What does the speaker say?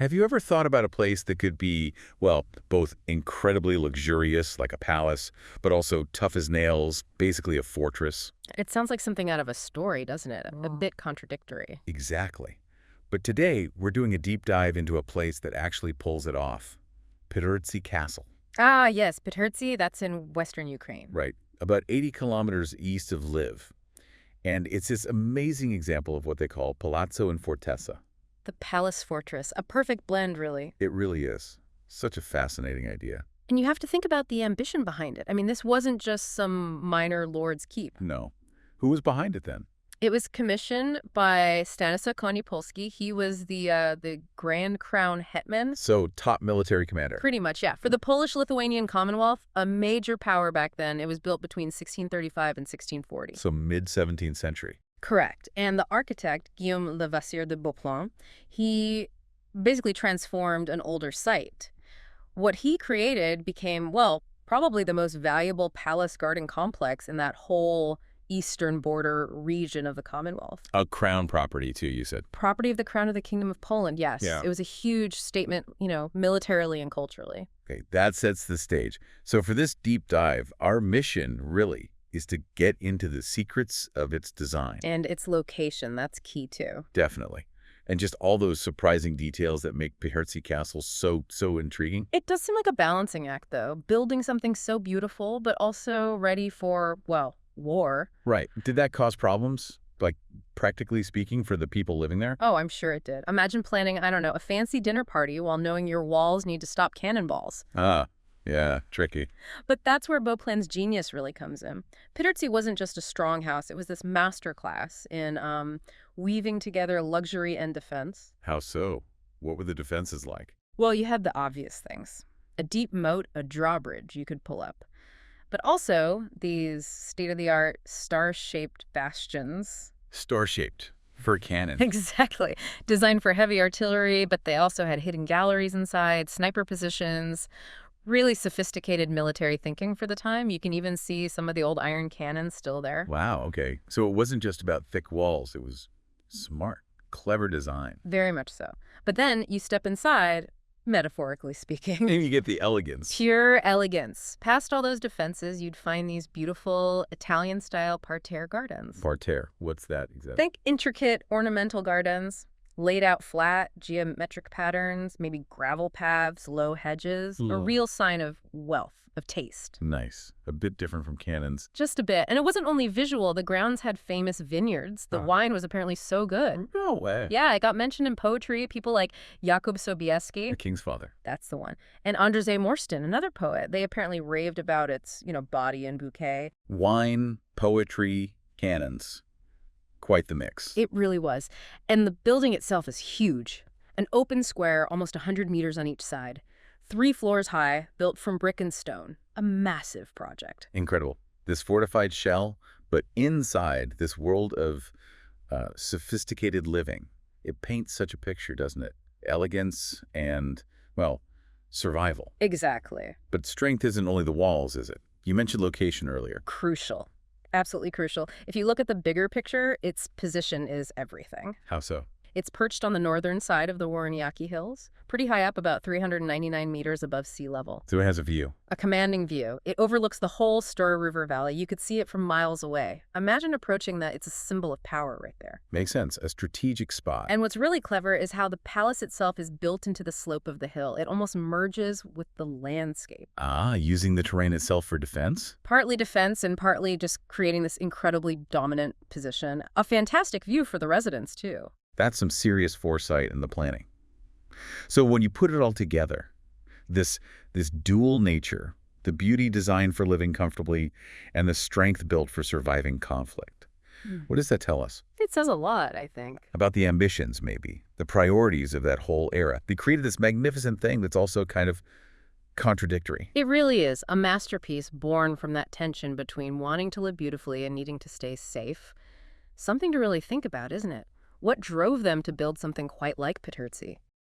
Have you ever thought about a place that could be, well, both incredibly luxurious, like a palace, but also tough as nails, basically a fortress? It sounds like something out of a story, doesn't it? A bit contradictory. Exactly. But today, we're doing a deep dive into a place that actually pulls it off. Pidhirtsi Castle. Ah, yes, Pidhirtsi, that's in western Ukraine. Right. About 80 kilometers east of Lviv. And it's this amazing example of what they call palazzo and fortezza. The palace fortress, a perfect blend, really. It really is. Such a fascinating idea. And you have to think about the ambition behind it. I mean, this wasn't just some minor lord's keep. No. Who was behind it then? It was commissioned by Stanisław Koniecpolski. He was the Grand Crown Hetman. So, top military commander. Pretty much, yeah. For the Polish-Lithuanian Commonwealth, a major power back then. It was built between 1635 and 1640. So, mid-17th century. Correct. And the architect, Guillaume le Vasseur de Beauplan, he basically transformed an older site. What he created became, well, probably the most valuable palace garden complex in that whole eastern border region of the Commonwealth. A crown property, too, you said. Property of the Crown of the Kingdom of Poland, yes. Yeah. It was a huge statement, militarily and culturally. Okay, that sets the stage. So for this deep dive, our mission really is to get into the secrets of its design. And its location, that's key, too. Definitely. And just all those surprising details that make Pidhirtsi Castle so intriguing. It does seem like a balancing act, though. Building something so beautiful, but also ready for, well, war. Right. Did that cause problems, like practically speaking, for the people living there? Oh, I'm sure it did. Imagine planning, I don't know, a fancy dinner party while knowing your walls need to stop cannonballs. Ah, yeah, tricky. But that's where Beauplan's genius really comes in. Pidhirtsi wasn't just a strong house. It was this masterclass in weaving together luxury and defense. How so? What were the defenses like? Well, you had the obvious things. A deep moat, a drawbridge you could pull up. But also these state-of-the-art star-shaped bastions. Star-shaped for cannon. Exactly. Designed for heavy artillery, but they also had hidden galleries inside, sniper positions, really sophisticated military thinking for the time. You can even see some of the old iron cannons still there. Wow, okay. So it wasn't just about thick walls. It was smart, clever design. Very much so. But then you step inside, metaphorically speaking. And you get the elegance. Pure elegance. Past all those defenses, you'd find these beautiful Italian-style parterre gardens. Parterre. What's that exactly? Think intricate ornamental gardens, laid out flat, geometric patterns, maybe gravel paths, low hedges, a real sign of wealth, of taste. Nice. A bit different from cannons. Just a bit. And it wasn't only visual. The grounds had famous vineyards. The wine was apparently so good. No way. Yeah, it got mentioned in poetry. People like Jakub Sobieski. The king's father. That's the one. And Andrzej Morsztyn, another poet. They apparently raved about its, body and bouquet. Wine, poetry, cannons. Quite the mix. It really was. And the building itself is huge. An open square, almost 100 meters on each side. 3 floors high, built from brick and stone. A massive project. Incredible. This fortified shell, but inside this world of sophisticated living. It paints such a picture, doesn't it? Elegance and, well, survival. Exactly. But strength isn't only the walls, is it? You mentioned location earlier. Crucial. Absolutely crucial. If you look at the bigger picture, its position is everything. How so? It's perched on the northern side of the Woroniaki Hills, pretty high up, about 399 meters above sea level. So it has a view. A commanding view. It overlooks the whole Styr River valley. You could see it from miles away. Imagine approaching that. It's a symbol of power right there. Makes sense. A strategic spot. And what's really clever is how the palace itself is built into the slope of the hill. It almost merges with the landscape. Ah, using the terrain itself for defense? Partly defense and partly just creating this incredibly dominant position. A fantastic view for the residents, too. That's some serious foresight in the planning. So when you put it all together, this dual nature, the beauty designed for living comfortably and the strength built for surviving conflict, what does that tell us? It says a lot, I think. About the ambitions, maybe, the priorities of that whole era. They created this magnificent thing that's also kind of contradictory. It really is a masterpiece born from that tension between wanting to live beautifully and needing to stay safe. Something to really think about, isn't it? What drove them to build something quite like Pidhirtsi?